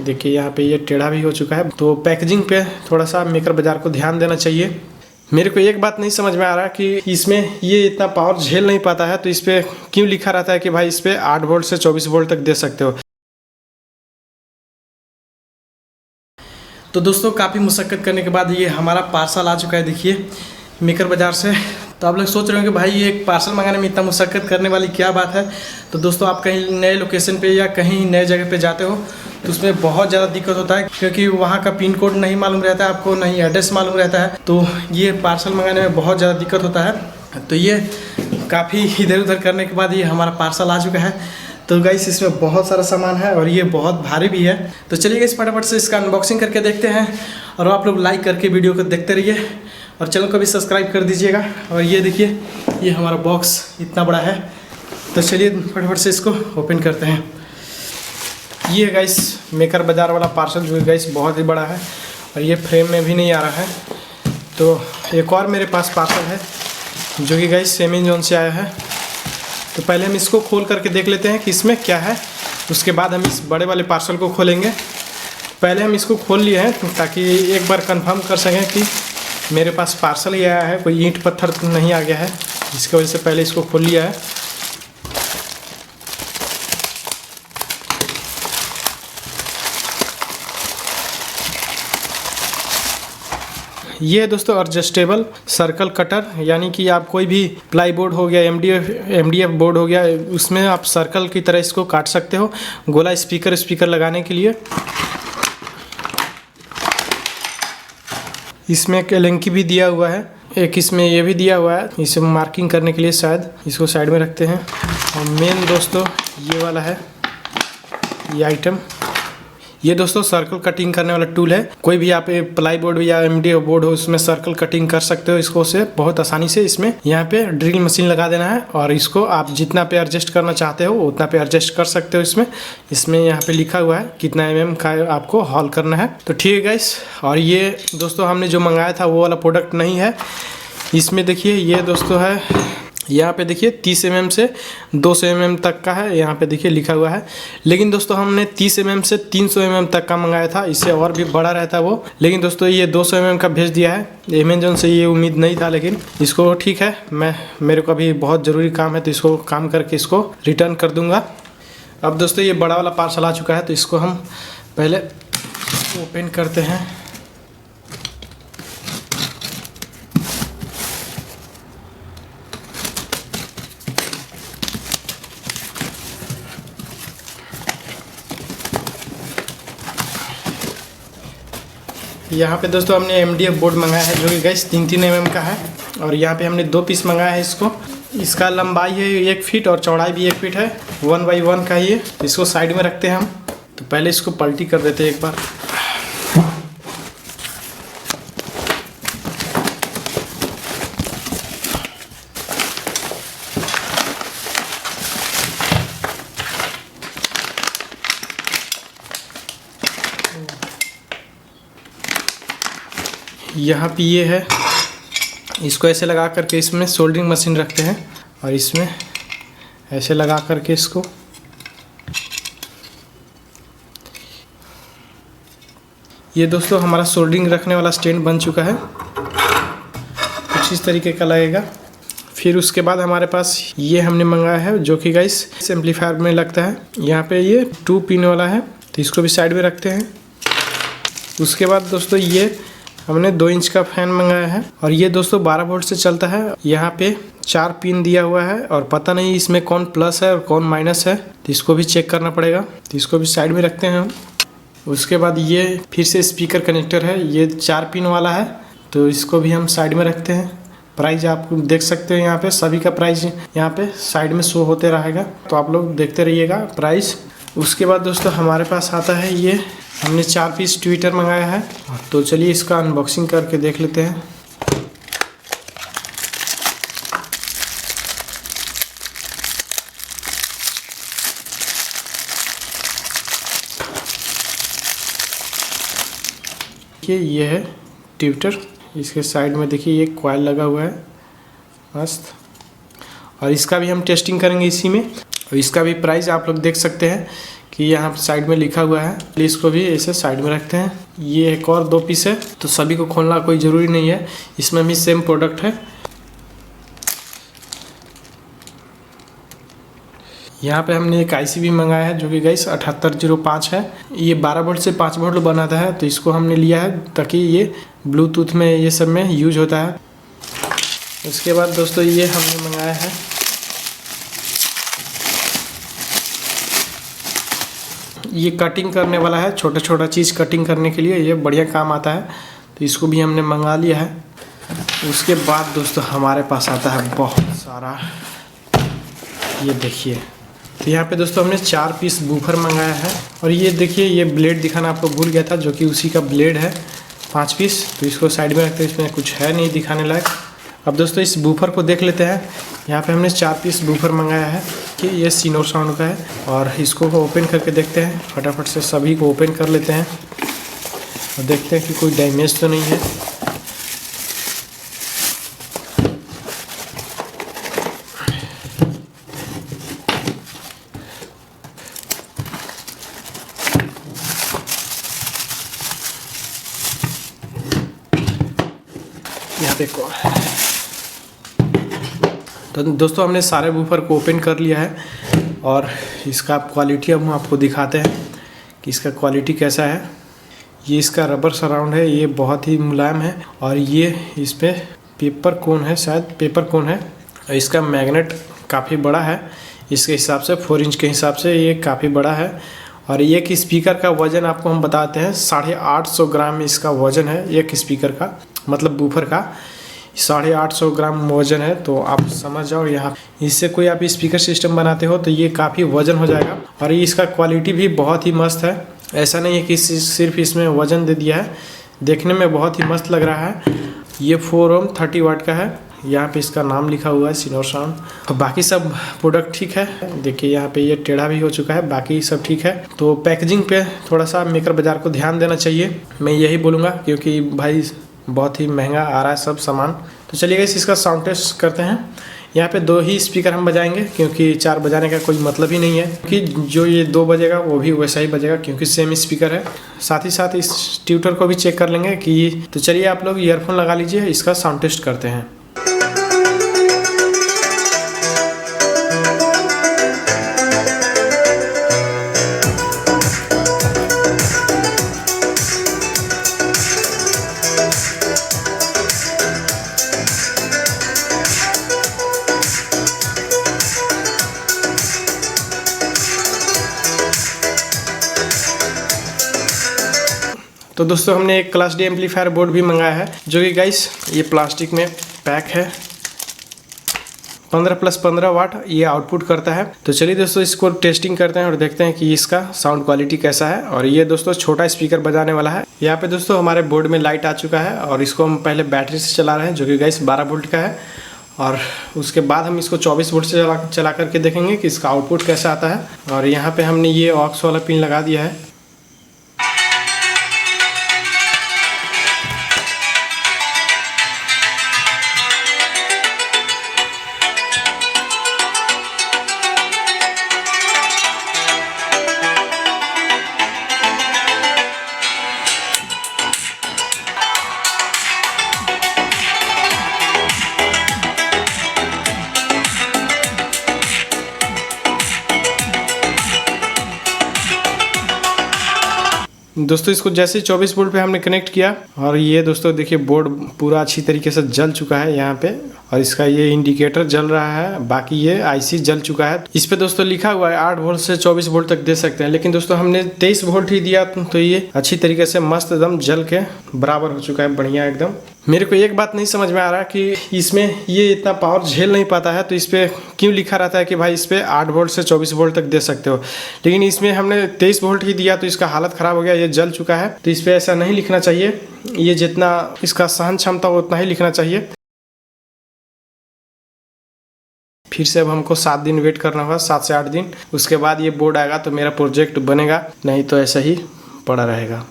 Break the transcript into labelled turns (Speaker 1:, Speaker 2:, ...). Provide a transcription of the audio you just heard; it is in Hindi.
Speaker 1: देखिए यहाँ पे ये टेढ़ा भी हो चुका है। तो पैकेजिंग पे थोड़ा सा मेकर बाज़ार को ध्यान देना चाहिए। मेरे को एक बात नहीं समझ में आ रहा कि इसमें ये इतना पावर झेल नहीं पाता है, तो इस पर क्यों लिखा रहता है कि भाई इस पर 8 वोल्ट से 24 वोल्ट तक दे सकते हो। तो दोस्तों काफ़ी मुशक्क़त करने के बाद ये हमारा पार्सल आ चुका है, देखिए मेकर बाज़ार से। तो आप लोग सोच रहे हो कि भाई ये एक पार्सल मंगाने में इतना मुशक्क़त करने वाली क्या बात है। तो दोस्तों आप कहीं नए लोकेशन पे या कहीं नए जगह पे जाते हो तो उसमें बहुत ज़्यादा दिक्कत होता है, क्योंकि वहाँ का पिन कोड नहीं मालूम रहता है आपको, नहीं एड्रेस मालूम रहता है। तो ये पार्सल मंगाने में बहुत ज़्यादा दिक्कत होता है। तो ये काफ़ी इधर उधर करने के बाद ये हमारा पार्सल आ चुका है। तो गाइस इसमें बहुत सारा सामान है और ये बहुत भारी भी है। तो चलिए गाइस फटाफट से इसका अनबॉक्सिंग करके देखते हैं, और आप लोग लाइक करके वीडियो को देखते रहिए और चैनल को भी सब्सक्राइब कर दीजिएगा। और ये देखिए ये हमारा बॉक्स इतना बड़ा है। तो चलिए फटाफट से इसको ओपन करते हैं। ये गाइस मेकर बाज़ार वाला पार्सल जो है गाइस बहुत ही बड़ा है, और ये फ्रेम में भी नहीं आ रहा है। तो एक और मेरे पास पार्सल है जो कि गाइस अमेज़न से आया है। तो पहले हम इसको खोल करके देख लेते हैं कि इसमें क्या है, उसके बाद हम इस बड़े वाले पार्सल को खोलेंगे। पहले हम इसको खोल लिए हैं ताकि एक बार कंफर्म कर सकें कि मेरे पास पार्सल ही आया है, कोई ईंट पत्थर नहीं आ गया है, जिसकी वजह से पहले इसको खोल लिया है। ये दोस्तों एडजस्टेबल सर्कल कटर, यानी कि आप कोई भी प्लाई बोर्ड हो गया, एमडीएफ बोर्ड हो गया, उसमें आप सर्कल की तरह इसको काट सकते हो, गोला स्पीकर लगाने के लिए। इसमें एक एलेंकी भी दिया हुआ है, एक इसमें ये भी दिया हुआ है, इसे मार्किंग करने के लिए शायद इसको साइड में रखते हैं। और मेन दोस्तों ये वाला है ये आइटम। ये दोस्तों सर्कल कटिंग करने वाला टूल है। कोई भी आप प्लाई बोर्ड या एमडीएफ बोर्ड हो उसमें सर्कल कटिंग कर सकते हो इसको से बहुत आसानी से। इसमें यहाँ पे ड्रिल मशीन लगा देना है और इसको आप जितना पे एडजस्ट करना चाहते हो उतना पे एडजस्ट कर सकते हो। इसमें यहाँ पे लिखा हुआ है कितना mm का आपको हॉल करना है। तो ठीक है गाइस, और ये दोस्तों हमने जो मंगाया था वो वाला प्रोडक्ट नहीं है। इसमें देखिए ये दोस्तों है, यहाँ पे देखिए 30 mm से 200 mm तक का है, यहाँ पे देखिए लिखा हुआ है। लेकिन दोस्तों हमने 30 mm से 300 mm तक का मंगाया था, इससे और भी बड़ा रहता वो। लेकिन दोस्तों ये 200 mm का भेज दिया है। अमेज़न से ये उम्मीद नहीं था, लेकिन इसको ठीक है, मेरे को अभी बहुत ज़रूरी काम है तो इसको काम करके इसको रिटर्न कर दूँगा। अब दोस्तों ये बड़ा वाला पार्सल आ चुका है, तो इसको हम पहले ओपन करते हैं। यहाँ पे दोस्तों हमने एमडीएफ बोर्ड मंगाया है जो कि गाइस 3-3 mm का है, और यहाँ पे हमने 2 पीस मंगाया है इसको। इसका लंबाई है 1 फीट और चौड़ाई भी 1 फीट है, 1x1 का ही है। इसको साइड में रखते हैं हम। तो पहले इसको पलटी कर देते हैं एक बार। यहाँ पे ये है, इसको ऐसे लगा करके इसमें सोल्डरिंग मशीन रखते हैं और इसमें ऐसे लगा करके इसको ये दोस्तों हमारा सोल्डरिंग रखने वाला स्टैंड बन चुका है। कुछ इस तरीके का लगेगा। फिर उसके बाद हमारे पास ये हमने मंगाया है जो कि गाइस एम्पलीफायर में लगता है। यहाँ पे ये 2 पिन वाला है, तो इसको भी साइड में रखते हैं। उसके बाद दोस्तों ये हमने 2 इंच का फैन मंगाया है, और ये दोस्तों 12 वोल्ट से चलता है। यहाँ पे 4 पिन दिया हुआ है, और पता नहीं इसमें कौन प्लस है और कौन माइनस है, तो इसको भी चेक करना पड़ेगा। तो इसको भी साइड में रखते हैं हम। उसके बाद ये फिर से स्पीकर कनेक्टर है, ये 4 पिन वाला है, तो इसको भी हम साइड में रखते हैं। प्राइस आप देख सकते हो, यहाँ पे सभी का प्राइस यहाँ पे साइड में शो होते रहेगा, तो आप लोग देखते रहिएगा प्राइस। उसके बाद दोस्तों हमारे पास आता है ये हमने 4 पीस ट्विटर मंगाया है। तो चलिए इसका अनबॉक्सिंग करके देख लेते हैं। देखिए ये है ट्विटर, इसके साइड में देखिए ये कॉइल लगा हुआ है मस्त, और इसका भी हम टेस्टिंग करेंगे इसी में। और इसका भी प्राइस आप लोग देख सकते हैं कि यहाँ साइड में लिखा हुआ है, इसको भी ऐसे साइड में रखते हैं। ये एक और 2 पीस है, तो सभी को खोलना कोई ज़रूरी नहीं है, इसमें भी सेम प्रोडक्ट है। यहाँ पे हमने एक आईसी भी मंगाया है जो कि गाइस 7805 है। ये 12 वोल्ट से 5 वोल्ट बनाता है, तो इसको हमने लिया है ताकि ये ब्लूटूथ में ये सब में यूज होता है। उसके बाद दोस्तों ये हमने मंगाया है ये कटिंग करने वाला है, छोटा छोटा चीज़ कटिंग करने के लिए ये बढ़िया काम आता है, तो इसको भी हमने मंगा लिया है। उसके बाद दोस्तों हमारे पास आता है बहुत सारा, ये देखिए। तो यहाँ पे दोस्तों हमने 4 पीस बूफर मंगाया है, और ये देखिए ये ब्लेड दिखाना आपको भूल गया था, जो कि उसी का ब्लेड है 5 पीस। तो इसको साइड में रखते हैं, इसमें कुछ है नहीं दिखाने लायक। अब दोस्तों इस बूफर को देख लेते हैं। यहाँ पे हमने 4 पीस बूफर मंगाया है कि ये सीनोर साउंड का है, और इसको ओपन करके देखते हैं। फटाफट से सभी को ओपन कर लेते हैं और देखते हैं कि कोई डैमेज तो नहीं है। यहाँ पे तो दोस्तों हमने सारे बूफर को ओपन कर लिया है, और इसका क्वालिटी हम आपको दिखाते हैं कि इसका क्वालिटी कैसा है। ये इसका रबर सराउंड है, ये बहुत ही मुलायम है, और ये इस पर पेपर कोन है, शायद पेपर कोन है। और इसका मैग्नेट काफ़ी बड़ा है, इसके हिसाब से 4 इंच के हिसाब से ये काफ़ी बड़ा है। और एक स्पीकर का वज़न आपको हम बताते हैं, 850 ग्राम इसका वज़न है। एक स्पीकर का मतलब बूफर का 850 ग्राम वज़न है, तो आप समझ जाओ यहाँ इससे कोई आप स्पीकर सिस्टम बनाते हो तो ये काफ़ी वज़न हो जाएगा। और ये इसका क्वालिटी भी बहुत ही मस्त है, ऐसा नहीं है कि सिर्फ इसमें वज़न दे दिया है, देखने में बहुत ही मस्त लग रहा है। ये 4 ओम 30 वाट का है, यहाँ पे इसका नाम लिखा हुआ है सीनोर साउंड। तो बाकी सब प्रोडक्ट ठीक है, देखिए यहाँ पे ये टेढ़ा भी हो चुका है, बाकी सब ठीक है। तो पैकेजिंग पे थोड़ा सा मेकर बाज़ार को ध्यान देना चाहिए, मैं यही बोलूँगा, क्योंकि भाई बहुत ही महंगा आ रहा है सब सामान। तो चलिए गाइस इसका साउंड टेस्ट करते हैं। यहाँ पे 2 ही स्पीकर हम बजाएंगे, क्योंकि 4 बजाने का कोई मतलब ही नहीं है, कि जो ये 2 बजेगा वो भी वैसा ही बजेगा, क्योंकि सेम स्पीकर है। साथ ही साथ इस ट्यूटर को भी चेक कर लेंगे कि तो चलिए आप लोग ईयरफोन लगा लीजिए, इसका साउंड टेस्ट करते हैं। तो दोस्तों हमने एक क्लास डी एम्पलीफायर बोर्ड भी मंगाया है, जो कि गाइस ये प्लास्टिक में पैक है। 15+15 वाट ये आउटपुट करता है। तो चलिए दोस्तों इसको टेस्टिंग करते हैं और देखते हैं कि इसका साउंड क्वालिटी कैसा है। और ये दोस्तों छोटा स्पीकर बजाने वाला है। यहाँ पे दोस्तों हमारे बोर्ड में लाइट आ चुका है, और इसको हम पहले बैटरी से चला रहे हैं, जो कि गाइस 12 वोल्ट का है। और उसके बाद हम इसको 24 वोल्ट से चला करके देखेंगे कि इसका आउटपुट कैसा आता है। और यहाँ पे हमने ये ऑक्स वाला पिन लगा दिया है। दोस्तों इसको जैसे 24 वोल्ट पे हमने कनेक्ट किया, और ये दोस्तों देखिए बोर्ड पूरा अच्छी तरीके से जल चुका है यहाँ पे, और इसका ये इंडिकेटर जल रहा है, बाकी ये आईसी जल चुका है। इस पे दोस्तों लिखा हुआ है 8 वोल्ट से 24 वोल्ट तक दे सकते हैं, लेकिन दोस्तों हमने 23 वोल्ट ही दिया, तो ये अच्छी तरीके से मस्त एकदम जल के बराबर हो चुका है, बढ़िया एकदम। मेरे को एक बात नहीं समझ में आ रहा कि इसमें ये इतना पावर झेल नहीं पाता है, तो इस पर क्यों लिखा रहता है कि भाई इस पर 8 वोल्ट से 24 वोल्ट तक दे सकते हो, लेकिन इसमें हमने 23 वोल्ट ही दिया, तो इसका हालत ख़राब हो गया, ये जल चुका है। तो इस पर ऐसा नहीं लिखना चाहिए, ये जितना इसका सहन क्षमता उतना ही लिखना चाहिए। फिर से अब हमको 7 दिन वेट करना होगा, 7 से 8 दिन, उसके बाद ये बोर्ड आएगा तो मेरा प्रोजेक्ट बनेगा, नहीं तो ऐसा ही पड़ा रहेगा।